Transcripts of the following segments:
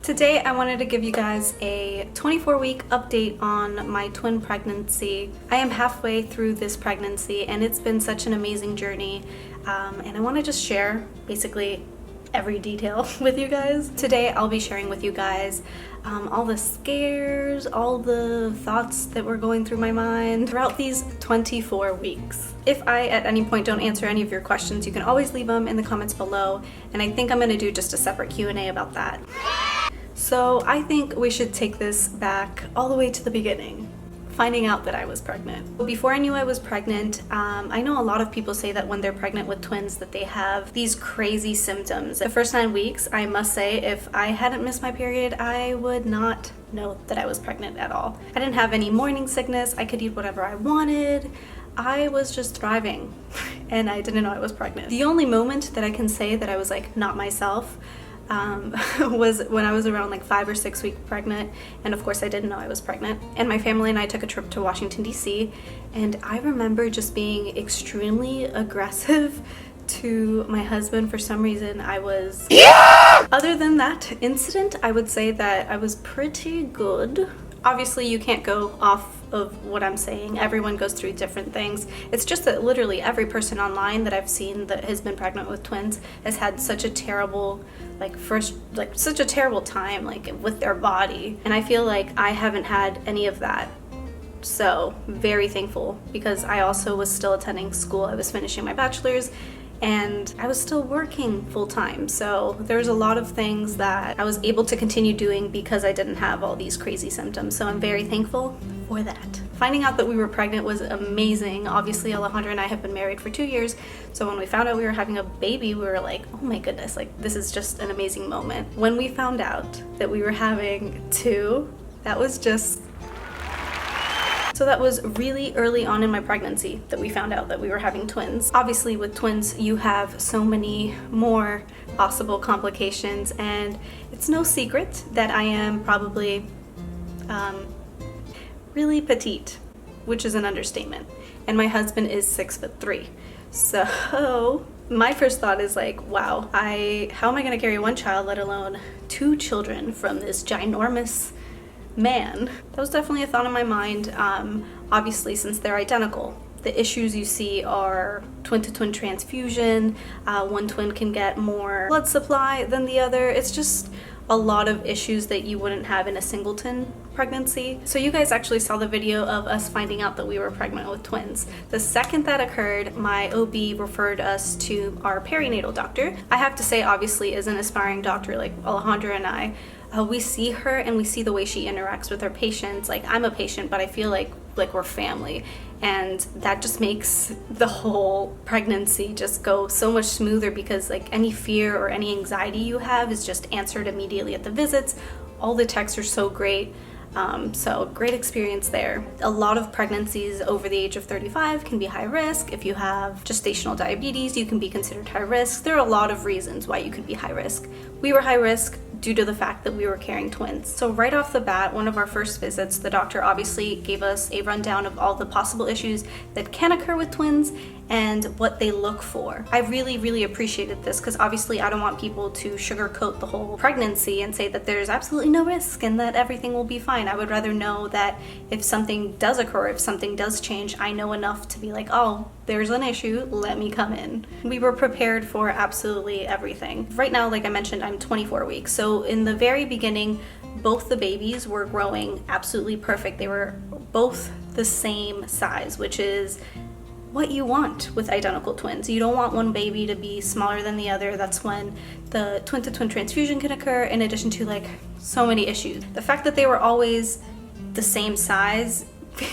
Today I wanted to give you guys a 24-week update on my twin pregnancy. I am halfway through this pregnancy and it's been such an amazing journey, and I want to just share basically every detail with you guys. Today I'll be sharing with you guys all the scares, all the thoughts that were going through my mind throughout these 24 weeks. If I at any point don't answer any of your questions, you can always leave them in the comments below, and I think I'm going to do just a separate Q&A about that. So I think we should take this back all the way to the beginning. Finding out that I was pregnant. Before I knew I was pregnant, I know a lot of people say that when they're pregnant with twins that they have these crazy symptoms. The first 9 weeks, I must say, if I hadn't missed my period, I would not know that I was pregnant at all. I didn't have any morning sickness. I could eat whatever I wanted. I was just thriving and I didn't know I was pregnant. The only moment that I can say that I was like not myself was when I was around like 5 or 6 weeks pregnant, and of course I didn't know I was pregnant, and my family and I took a trip to Washington DC, and I remember just being extremely aggressive to my husband. For some reason I was, other than that incident, I would say that I was pretty good. Obviously you can't go off of what I'm saying. Everyone goes through different things. It's just that literally every person online that I've seen that has been pregnant with twins has had such a terrible such a terrible time with their body, and I feel like I haven't had any of that. So very thankful, because I also was still attending school. I was finishing my bachelor's and I was still working full-time, so there's a lot of things that I was able to continue doing because I didn't have all these crazy symptoms, so I'm very thankful for that. Finding out that we were pregnant was amazing. Obviously Alejandra and I have been married for 2 years, so when we found out we were having a baby, we were like, oh my goodness, this is just an amazing moment. When we found out that we were having two, that was just... So that was really early on in my pregnancy that we found out that we were having twins. Obviously with twins you have so many more possible complications, and it's no secret that I am probably really petite, which is an understatement, and my husband is 6'3". So my first thought is like, wow, how am I gonna carry one child, let alone 2 children from this ginormous man? That was definitely a thought in my mind. Obviously, since they're identical, the issues you see are twin-to-twin transfusion. One twin can get more blood supply than the other. It's just a lot of issues that you wouldn't have in a singleton pregnancy. So you guys actually saw the video of us finding out that we were pregnant with twins. The second that occurred, my OB referred us to our perinatal doctor. I have to say, obviously, as an aspiring doctor like Alejandra and I, we see her and we see the way she interacts with her patients. Like, I'm a patient, but I feel like we're family, and that just makes the whole pregnancy just go so much smoother, because any fear or any anxiety you have is just answered immediately at the visits. All the texts are so great. So great experience there. A lot of pregnancies over the age of 35 can be high risk. If you have gestational diabetes, you can be considered high risk. There are a lot of reasons why you could be high risk. We were high risk due to the fact that we were carrying twins. So right off the bat, one of our first visits, the doctor obviously gave us a rundown of all the possible issues that can occur with twins and what they look for. I really appreciated this, because obviously I don't want people to sugarcoat the whole pregnancy and say that there's absolutely no risk and that everything will be fine. I would rather know that if something does occur, if something does change, I know enough to be like, oh, there's an issue, let me come in. We were prepared for absolutely everything. Right now, like I mentioned, I'm 24 weeks. So in the very beginning, both the babies were growing absolutely perfect. They were both the same size, which is what you want with identical twins. You don't want one baby to be smaller than the other. That's when the twin-to-twin transfusion can occur, in addition to so many issues. The fact that they were always the same size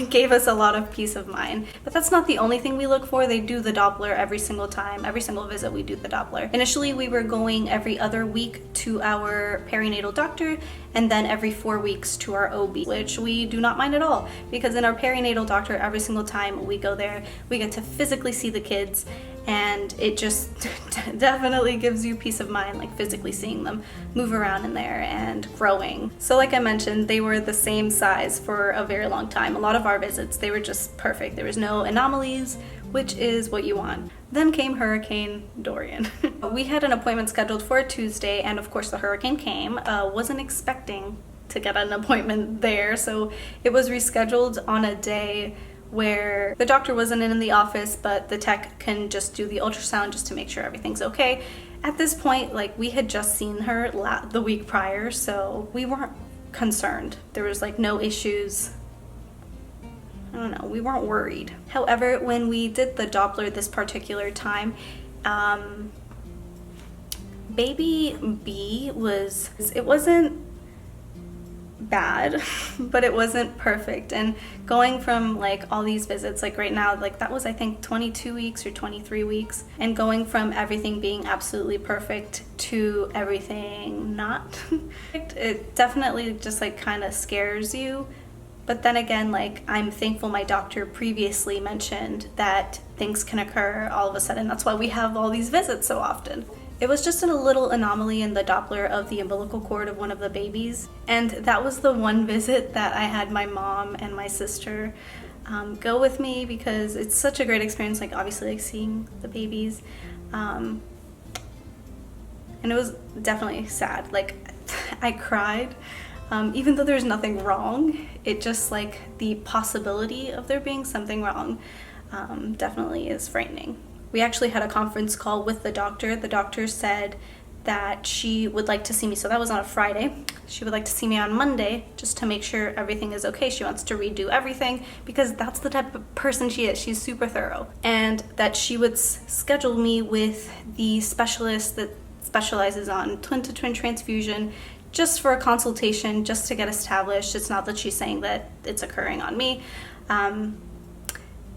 gave us a lot of peace of mind. But that's not the only thing we look for. They do the Doppler every single time. Every single visit we do the Doppler. Initially we were going every other week to our perinatal doctor, and then every 4 weeks to our OB, which we do not mind at all, because in our perinatal doctor, every single time we go there, we get to physically see the kids, and it just definitely gives you peace of mind, physically seeing them move around in there and growing. So like I mentioned, they were the same size for a very long time. A lot of our visits, they were just perfect. There was no anomalies. which is what you want. Then came Hurricane Dorian. We had an appointment scheduled for a Tuesday, and of course the hurricane came. Wasn't expecting to get an appointment there, so it was rescheduled on a day where the doctor wasn't in the office, but the tech can just do the ultrasound just to make sure everything's okay. At this point, like, we had just seen her the week prior, so we weren't concerned. There was like no issues. I don't know, we weren't worried. However, when we did the Doppler this particular time, baby B it wasn't bad, but it wasn't perfect. And going from like all these visits, like right now, like that was I think 22 weeks or 23 weeks, and going from everything being absolutely perfect to everything not perfect, it definitely just like kind of scares you. But then again, like, I'm thankful my doctor previously mentioned that things can occur all of a sudden. That's why we have all these visits so often. It was just a little anomaly in the Doppler of the umbilical cord of one of the babies. And that was the one visit that I had my mom and my sister go with me, because it's such a great experience, like obviously like seeing the babies. And it was definitely sad. Like, I cried. Even though there's nothing wrong, it just like the possibility of there being something wrong definitely is frightening. We actually had a conference call with the doctor. The doctor said that she would like to see me, so that was on a Friday. She would like to see me on Monday just to make sure everything is okay. She wants to redo everything because that's the type of person she is. She's super thorough. And that she would schedule me with the specialist that specializes on twin-to-twin transfusion, just for a consultation, just to get established. It's not that she's saying that it's occurring on me,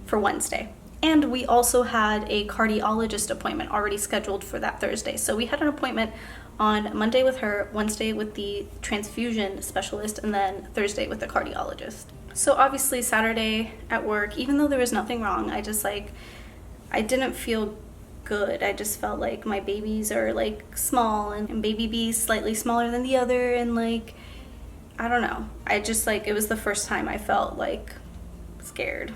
for Wednesday. And we also had a cardiologist appointment already scheduled for that Thursday. So we had an appointment on Monday with her, Wednesday with the transfusion specialist, and then Thursday with the cardiologist. So obviously Saturday at work, even though there was nothing wrong, I didn't feel good. I just felt like my babies are like small, and baby B is slightly smaller than the other, and like, I don't know. I just like, it was the first time I felt like scared.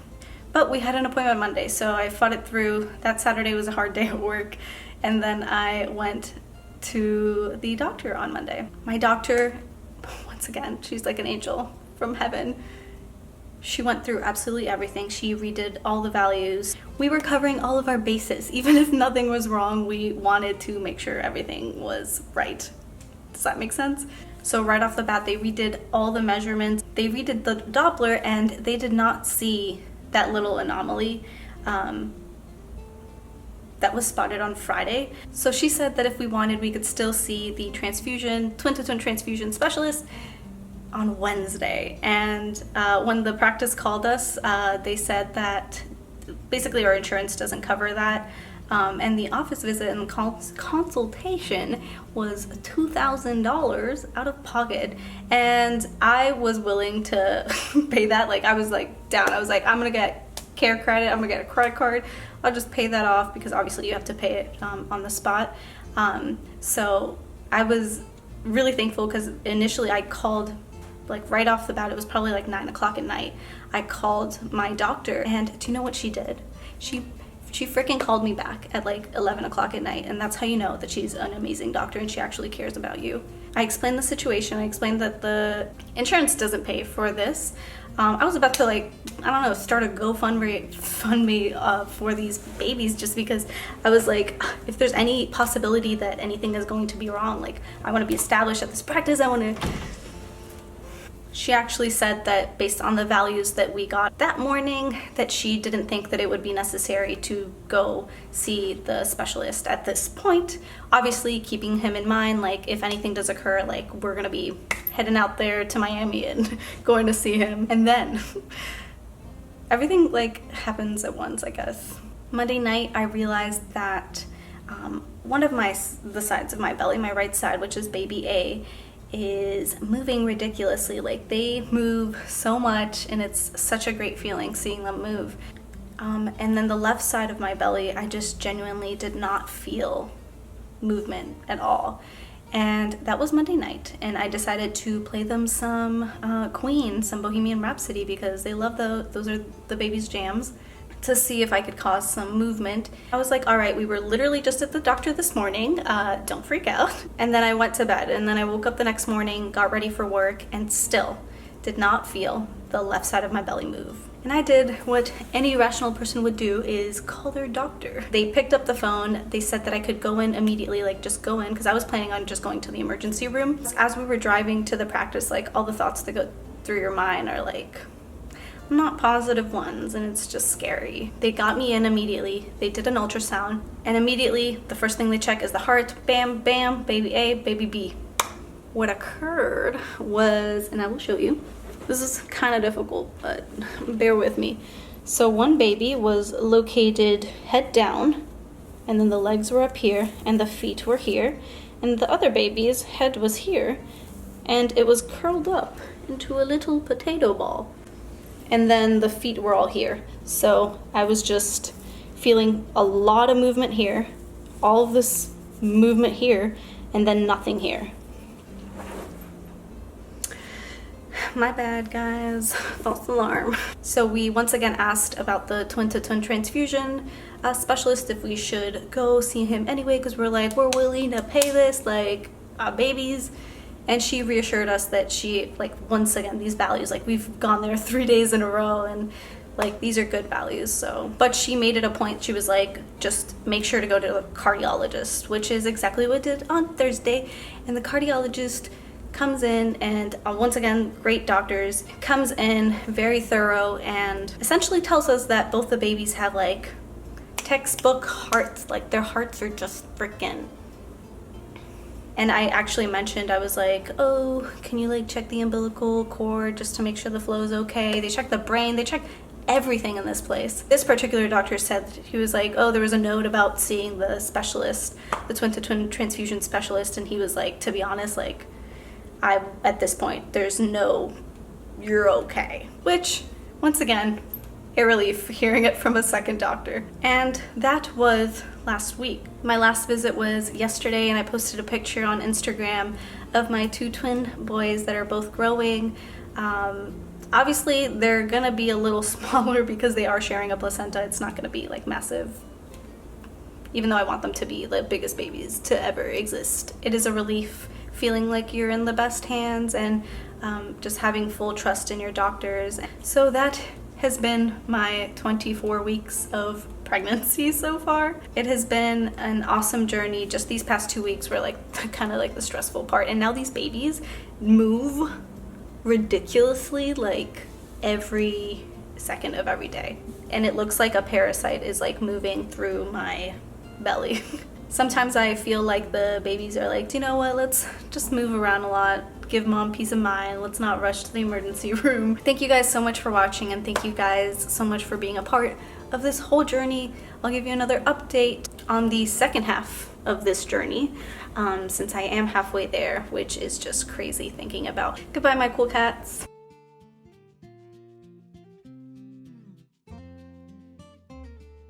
But we had an appointment Monday, so I fought it through. That Saturday was a hard day at work, and then I went to the doctor on Monday. My doctor, once again, she's like an angel from heaven. She went through absolutely everything. She redid all the values. We were covering all of our bases. Even if nothing was wrong, we wanted to make sure everything was right. Does that make sense? So right off the bat, they redid all the measurements. They redid the Doppler, and they did not see that little anomaly that was spotted on Friday. So she said that if we wanted, we could still see the twin-to-twin transfusion specialist on Wednesday. And when the practice called us, they said that basically our insurance doesn't cover that. And the office visit and consultation was $2,000 out of pocket. And I was willing to pay that. Like, I was like down. I was like, I'm gonna get care credit, I'm gonna get a credit card. I'll just pay that off, because obviously you have to pay it on the spot. So I was really thankful, because initially I called, like right off the bat, it was probably like 9 o'clock at night. I called my doctor, and do you know what she did? She freaking called me back at like 11 o'clock at night, and that's how you know that she's an amazing doctor and she actually cares about you. I explained the situation. I explained that the insurance doesn't pay for this. I was about to, like, I don't know, start a GoFundMe for these babies, just because I was like, if there's any possibility that anything is going to be wrong, like, I want to be established at this practice. She actually said that based on the values that we got that morning, that she didn't think that it would be necessary to go see the specialist at this point. Obviously, keeping him in mind, like, if anything does occur, like, we're gonna be heading out there to Miami and going to see him. And then everything like happens at once, I guess. Monday night, I realized that one of the sides of my belly, my right side, which is baby A, is moving ridiculously. Like, they move so much, and it's such a great feeling seeing them move. And then the left side of my belly, I just genuinely did not feel movement at all. And that was Monday night, and I decided to play them some Queen, some Bohemian Rhapsody, because they love those are the baby's jams. to see if I could cause some movement. I was like, all right, we were literally just at the doctor this morning, don't freak out. And then I went to bed, and then I woke up the next morning, got ready for work, and still did not feel the left side of my belly move. And I did what any rational person would do, is call their doctor. They picked up the phone. They said that I could go in immediately, like just go in, because I was planning on just going to the emergency room. As we were driving to the practice, like all the thoughts that go through your mind are like not positive ones, and it's just scary. They got me in immediately. They did an ultrasound, and immediately the first thing they check is the heart. Bam, bam, baby A, baby B. What occurred was, and I will show you, this is kind of difficult, but bear with me. So one baby was located head down, and then the legs were up here, and the feet were here, and the other baby's head was here, and it was curled up into a little potato ball. And then the feet were all here. So I was just feeling a lot of movement here, all of this movement here, and then nothing here. My bad, guys. False alarm. So we once again asked about the twin-to-twin transfusion specialist if we should go see him anyway, because we're like, we're willing to pay this, like, babies. And she reassured us that she, like, once again, these values, like, we've gone there 3 days in a row, and like, these are good values. So, but she made it a point. She was like, just make sure to go to a cardiologist, which is exactly what I did on Thursday. And the cardiologist comes in, and once again, great doctors, comes in very thorough, and essentially tells us that both the babies have like textbook hearts, like their hearts are just freaking. And I actually mentioned, I was like, oh, can you like check the umbilical cord just to make sure the flow is okay? They checked the brain, they checked everything in this place. This particular doctor said, he was like, oh, there was a note about seeing the specialist, the twin-to-twin transfusion specialist, and he was like, to be honest, like, at this point, there's no, you're okay. Which, once again, a relief hearing it from a second doctor. And that was last week. My last visit was yesterday, and I posted a picture on Instagram of my 2 twin boys that are both growing. Obviously, they're gonna be a little smaller because they are sharing a placenta. It's not gonna be like massive, even though I want them to be the biggest babies to ever exist. It is a relief feeling like you're in the best hands, and just having full trust in your doctors. So that has been my 24 weeks of pregnancy so far. It has been an awesome journey. Just these past 2 weeks were like kind of like the stressful part, and now these babies move ridiculously like every second of every day, and it looks like a parasite is like moving through my belly. Sometimes I feel like the babies are like, do you know what, let's just move around a lot, give mom peace of mind, let's not rush to the emergency room. Thank you guys so much for watching, and thank you guys so much for being a part of this whole journey. I'll give you another update on the second half of this journey, since I am halfway there, which is just crazy thinking about. Goodbye, my cool cats.